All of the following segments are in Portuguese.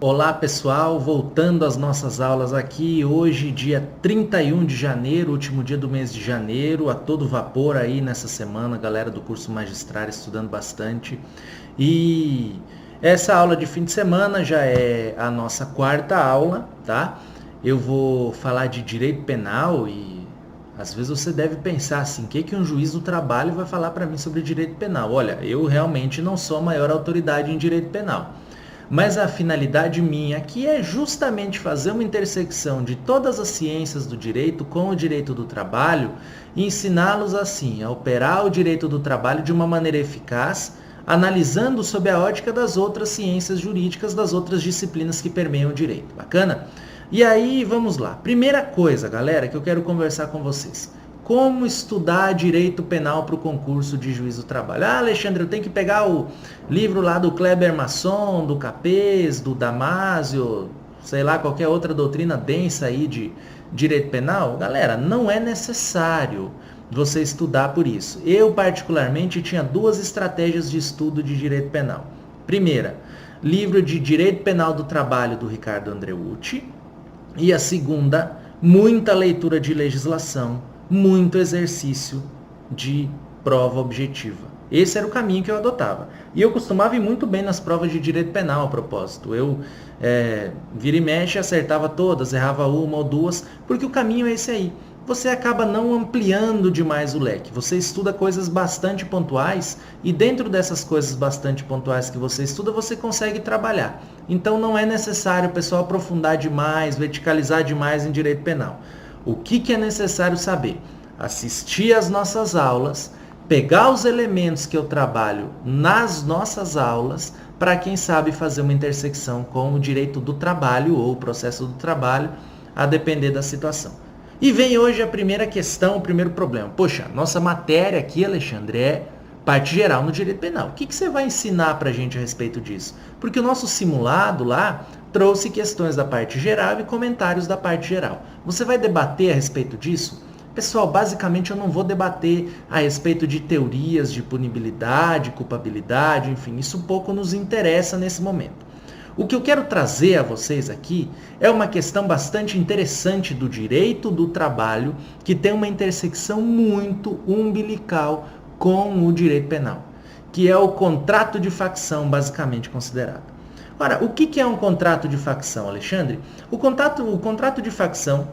Olá pessoal, voltando às nossas aulas aqui, hoje dia 31 de janeiro, último dia do mês de janeiro, a todo vapor aí nessa semana, galera do curso magistrário estudando bastante. E essa aula de fim de semana já é a nossa quarta aula, tá? Eu vou falar de direito penal e às vezes você deve pensar assim, o que um juiz do trabalho vai falar para mim sobre direito penal? Olha, eu realmente não sou a maior autoridade em direito penal. Mas a finalidade minha aqui é justamente fazer uma intersecção de todas as ciências do direito com o direito do trabalho e ensiná-los assim a operar o direito do trabalho de uma maneira eficaz, analisando sob a ótica das outras ciências jurídicas, das outras disciplinas que permeiam o direito. Bacana? E aí, vamos lá. Primeira coisa, galera, que eu quero conversar com vocês. Como estudar direito penal para o concurso de juiz do trabalho? Ah, Alexandre, eu tenho que pegar o livro lá do Kleber Masson, do Capês, do Damásio, sei lá, qualquer outra doutrina densa aí de direito penal? Galera, não é necessário você estudar por isso. Eu, particularmente, tinha duas estratégias de estudo de direito penal. Primeira, livro de Direito Penal do Trabalho do Ricardo Andreucci. E a segunda, muita leitura de legislação, muito exercício de prova objetiva. Esse era o caminho que eu adotava. E eu costumava ir muito bem nas provas de direito penal, a propósito. Eu vira e mexe, acertava todas, errava uma ou duas, porque o caminho é esse aí. Você acaba não ampliando demais o leque. Você estuda coisas bastante pontuais e dentro dessas coisas bastante pontuais que você estuda, você consegue trabalhar. Então não é necessário o pessoal aprofundar demais, verticalizar demais em direito penal. O que é necessário saber? Assistir às nossas aulas, pegar os elementos que eu trabalho nas nossas aulas, para quem sabe fazer uma intersecção com o direito do trabalho ou o processo do trabalho, a depender da situação. E vem hoje a primeira questão, o primeiro problema. Poxa, nossa matéria aqui, Alexandre, é parte geral no direito penal. O que você vai ensinar para a gente a respeito disso? Porque o nosso simulado lá trouxe questões da parte geral e comentários da parte geral. Você vai debater a respeito disso? Pessoal, basicamente eu não vou debater a respeito de teorias de punibilidade, culpabilidade, enfim, isso pouco nos interessa nesse momento. O que eu quero trazer a vocês aqui é uma questão bastante interessante do direito do trabalho, que tem uma intersecção muito umbilical com o direito penal, que é o contrato de facção, basicamente considerado. Ora, o que é um contrato de facção, Alexandre? O contrato de facção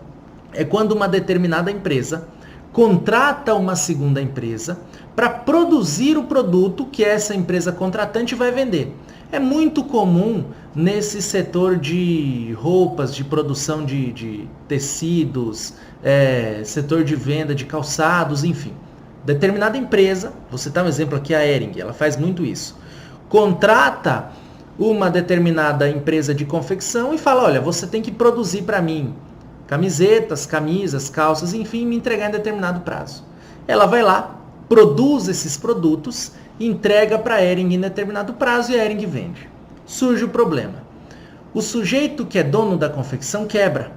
é quando uma determinada empresa contrata uma segunda empresa para produzir o produto que essa empresa contratante vai vender. É muito comum nesse setor de roupas, de produção de tecidos, setor de venda de calçados, enfim. Determinada empresa, vou citar um exemplo aqui, a Hering, ela faz muito isso. Contrata uma determinada empresa de confecção e fala, olha, você tem que produzir para mim camisetas, camisas, calças, enfim, me entregar em determinado prazo. Ela vai lá, produz esses produtos, entrega para a Hering em determinado prazo e a Hering vende. Surge o problema. O sujeito que é dono da confecção quebra.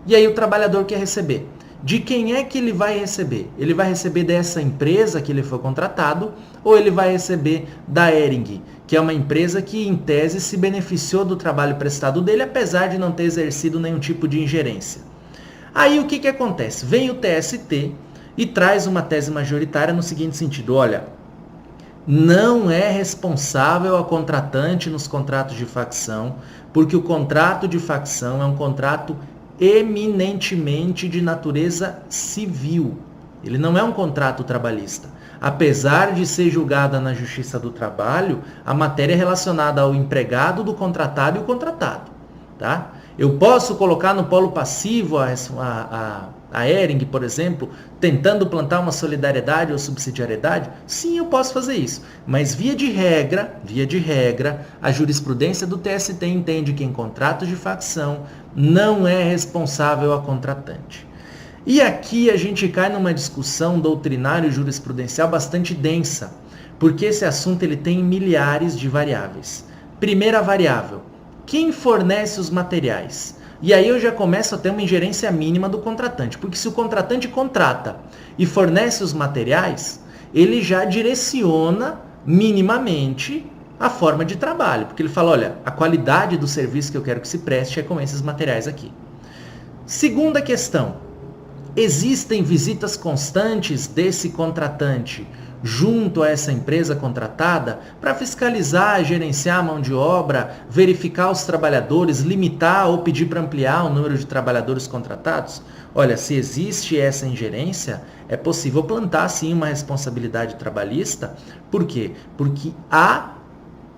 E aí o trabalhador quer receber. De quem é que ele vai receber? Ele vai receber dessa empresa que ele foi contratado ou ele vai receber da Hering, que é uma empresa que, em tese, se beneficiou do trabalho prestado dele, apesar de não ter exercido nenhum tipo de ingerência. Aí o que acontece? Vem o TST e traz uma tese majoritária no seguinte sentido, olha, não é responsável a contratante nos contratos de facção, porque o contrato de facção é um contrato eminentemente de natureza civil. Ele não é um contrato trabalhista. Apesar de ser julgada na Justiça do Trabalho, a matéria é relacionada ao empregado do contratado e o contratado. Tá? Eu posso colocar no polo passivo a Hering, por exemplo, tentando plantar uma solidariedade ou subsidiariedade? Sim, eu posso fazer isso. Mas via de regra, a jurisprudência do TST entende que em contratos de facção não é responsável a contratante. E aqui a gente cai numa discussão doutrinária e jurisprudencial bastante densa, porque esse assunto ele tem milhares de variáveis. Primeira variável, quem fornece os materiais? E aí eu já começo a ter uma ingerência mínima do contratante, porque se o contratante contrata e fornece os materiais, ele já direciona minimamente a forma de trabalho, porque ele fala, olha, a qualidade do serviço que eu quero que se preste é com esses materiais aqui. Segunda questão, existem visitas constantes desse contratante junto a essa empresa contratada para fiscalizar, gerenciar a mão de obra, verificar os trabalhadores, limitar ou pedir para ampliar o número de trabalhadores contratados? Olha, se existe essa ingerência, é possível plantar sim uma responsabilidade trabalhista. Por quê? Porque há,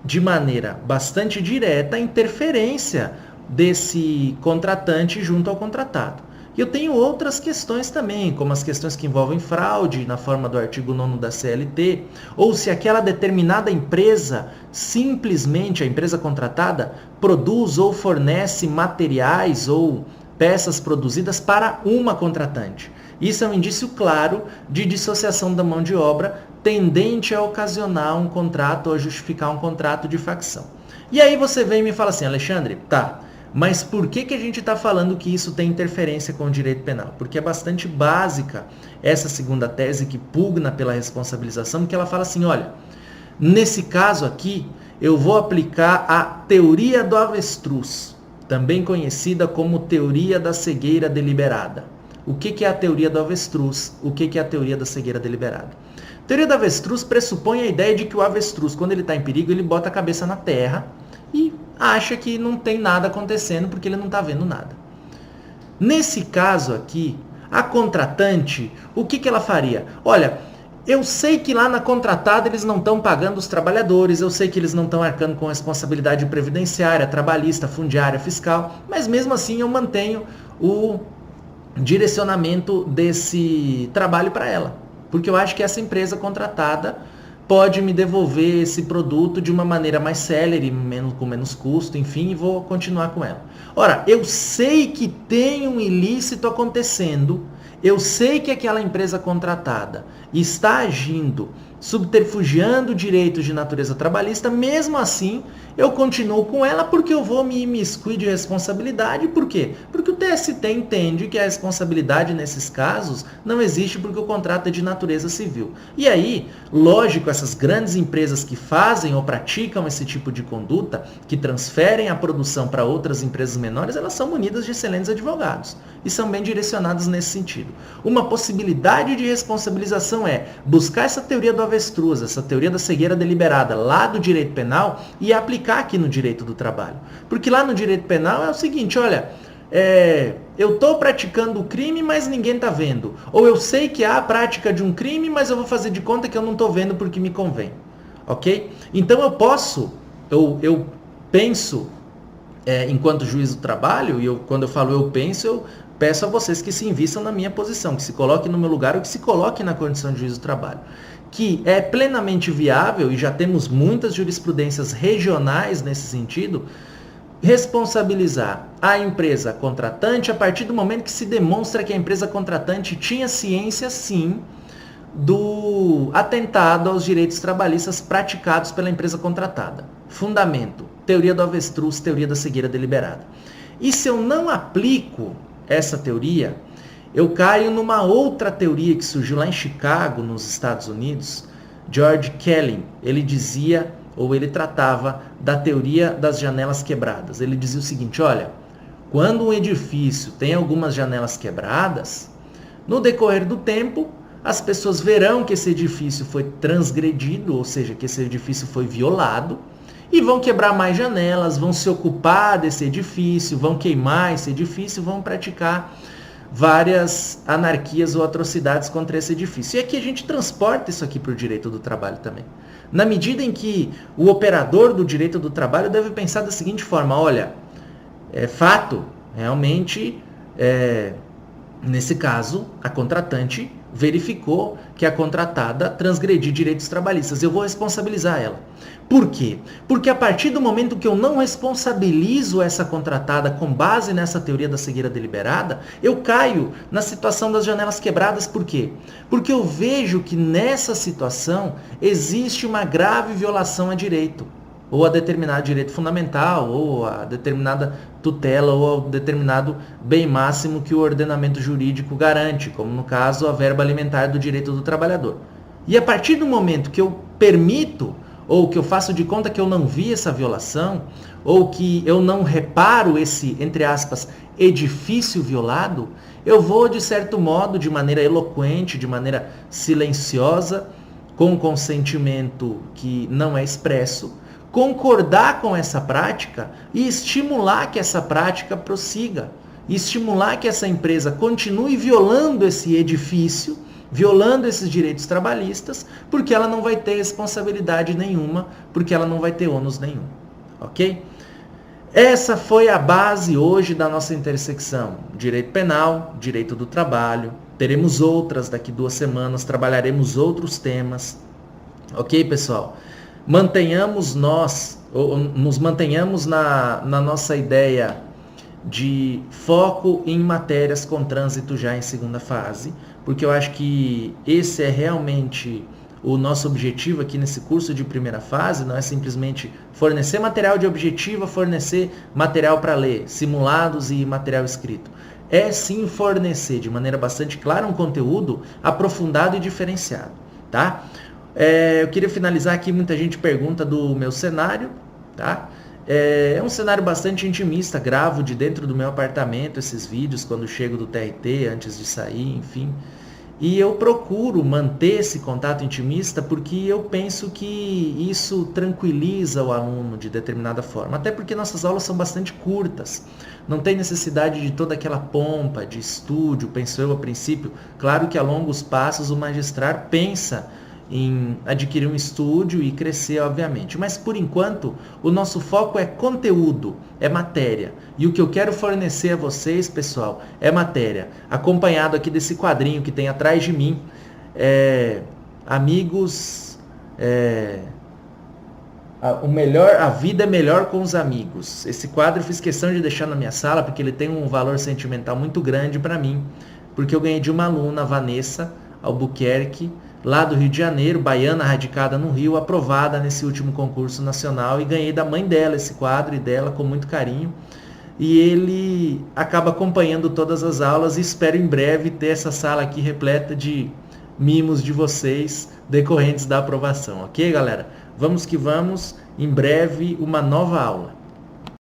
de maneira bastante direta, a interferência desse contratante junto ao contratado. E eu tenho outras questões também, como as questões que envolvem fraude na forma do artigo 9º da CLT, ou se aquela determinada empresa, simplesmente a empresa contratada, produz ou fornece materiais ou peças produzidas para uma contratante. Isso é um indício claro de dissociação da mão de obra tendente a ocasionar um contrato ou a justificar um contrato de facção. E aí você vem e me fala assim, Alexandre, tá, mas por que a gente está falando que isso tem interferência com o direito penal? Porque é bastante básica essa segunda tese que pugna pela responsabilização, que ela fala assim, olha, nesse caso aqui, eu vou aplicar a teoria do avestruz, também conhecida como teoria da cegueira deliberada. O que é a teoria do avestruz? O que é a teoria da cegueira deliberada? A teoria do avestruz pressupõe a ideia de que o avestruz, quando ele está em perigo, ele bota a cabeça na terra e acha que não tem nada acontecendo porque ele não está vendo nada. Nesse caso aqui, a contratante, o que ela faria? Olha, eu sei que lá na contratada eles não estão pagando os trabalhadores, eu sei que eles não estão arcando com responsabilidade previdenciária, trabalhista, fundiária, fiscal, mas mesmo assim eu mantenho o direcionamento desse trabalho para ela, porque eu acho que essa empresa contratada pode me devolver esse produto de uma maneira mais célere, com menos custo, enfim, e vou continuar com ela. Ora, eu sei que tem um ilícito acontecendo, eu sei que aquela empresa contratada está agindo, subterfugiando direitos de natureza trabalhista, mesmo assim eu continuo com ela porque eu vou me imiscuir de responsabilidade. Por quê? Porque o TST entende que a responsabilidade nesses casos não existe porque o contrato é de natureza civil. E aí, lógico, essas grandes empresas que fazem ou praticam esse tipo de conduta, que transferem a produção para outras empresas menores, elas são munidas de excelentes advogados e são bem direcionadas nesse sentido. Uma possibilidade de responsabilização é buscar essa teoria do avestruz, essa teoria da cegueira deliberada lá do direito penal e aplicar aqui no direito do trabalho. Porque lá no direito penal é o seguinte, olha, eu estou praticando o crime, mas ninguém está vendo. Ou eu sei que há a prática de um crime, mas eu vou fazer de conta que eu não estou vendo porque me convém. Ok? Então eu penso, enquanto juiz do trabalho, e quando eu falo eu penso, eu peço a vocês que se invistam na minha posição, que se coloquem no meu lugar ou que se coloquem na condição de juiz do trabalho. Que é plenamente viável, e já temos muitas jurisprudências regionais nesse sentido, responsabilizar a empresa contratante a partir do momento que se demonstra que a empresa contratante tinha ciência, sim, do atentado aos direitos trabalhistas praticados pela empresa contratada. Fundamento, teoria do avestruz, teoria da cegueira deliberada. E se eu não aplico essa teoria, eu caio numa outra teoria que surgiu lá em Chicago, nos Estados Unidos. George Kelly, ele dizia, ou ele tratava da teoria das janelas quebradas. Ele dizia o seguinte, olha, quando um edifício tem algumas janelas quebradas, no decorrer do tempo, as pessoas verão que esse edifício foi transgredido, ou seja, que esse edifício foi violado, e vão quebrar mais janelas, vão se ocupar desse edifício, vão queimar esse edifício, vão praticar várias anarquias ou atrocidades contra esse edifício. E aqui a gente transporta isso aqui para o direito do trabalho também. Na medida em que o operador do direito do trabalho deve pensar da seguinte forma, olha, é fato, realmente, nesse caso, a contratante verificou que a contratada transgrediu direitos trabalhistas. Eu vou responsabilizar ela. Por quê? Porque a partir do momento que eu não responsabilizo essa contratada com base nessa teoria da cegueira deliberada, eu caio na situação das janelas quebradas. Por quê? Porque eu vejo que nessa situação existe uma grave violação a direito, ou a determinado direito fundamental, ou a determinada tutela, ou ao determinado bem máximo que o ordenamento jurídico garante, como no caso a verba alimentar do direito do trabalhador. E a partir do momento que eu permito ou que eu faço de conta que eu não vi essa violação, ou que eu não reparo esse, entre aspas, edifício violado, eu vou, de certo modo, de maneira eloquente, de maneira silenciosa, com consentimento que não é expresso, concordar com essa prática e estimular que essa prática prossiga, e estimular que essa empresa continue violando esse edifício, violando esses direitos trabalhistas, porque ela não vai ter responsabilidade nenhuma, porque ela não vai ter ônus nenhum, ok? Essa foi a base hoje da nossa intersecção. Direito penal, direito do trabalho. Teremos outras daqui 2 semanas, trabalharemos outros temas. Ok, pessoal? Nos mantenhamos na nossa ideia de foco em matérias com trânsito já em segunda fase, porque eu acho que esse é realmente o nosso objetivo aqui nesse curso de primeira fase. Não é simplesmente fornecer material de objetiva, fornecer material para ler, simulados e material escrito. É sim fornecer de maneira bastante clara um conteúdo aprofundado e diferenciado, tá? Eu queria finalizar aqui, muita gente pergunta do meu cenário, tá? É um cenário bastante intimista, gravo de dentro do meu apartamento esses vídeos quando chego do TRT, antes de sair, enfim. E eu procuro manter esse contato intimista porque eu penso que isso tranquiliza o aluno de determinada forma. Até porque nossas aulas são bastante curtas. Não tem necessidade de toda aquela pompa de estúdio, penso eu a princípio. Claro que a longos passos o magistrar pensa em adquirir um estúdio e crescer, obviamente. Mas, por enquanto, o nosso foco é conteúdo, é matéria. E o que eu quero fornecer a vocês, pessoal, é matéria. Acompanhado aqui desse quadrinho que tem atrás de mim, amigos, a vida é melhor com os amigos. Esse quadro eu fiz questão de deixar na minha sala, porque ele tem um valor sentimental muito grande para mim, porque eu ganhei de uma aluna, a Vanessa Albuquerque, lá do Rio de Janeiro, baiana, radicada no Rio, aprovada nesse último concurso nacional, e ganhei da mãe dela esse quadro e dela com muito carinho. E ele acaba acompanhando todas as aulas e espero em breve ter essa sala aqui repleta de mimos de vocês decorrentes da aprovação, ok, galera? Vamos que vamos, em breve uma nova aula.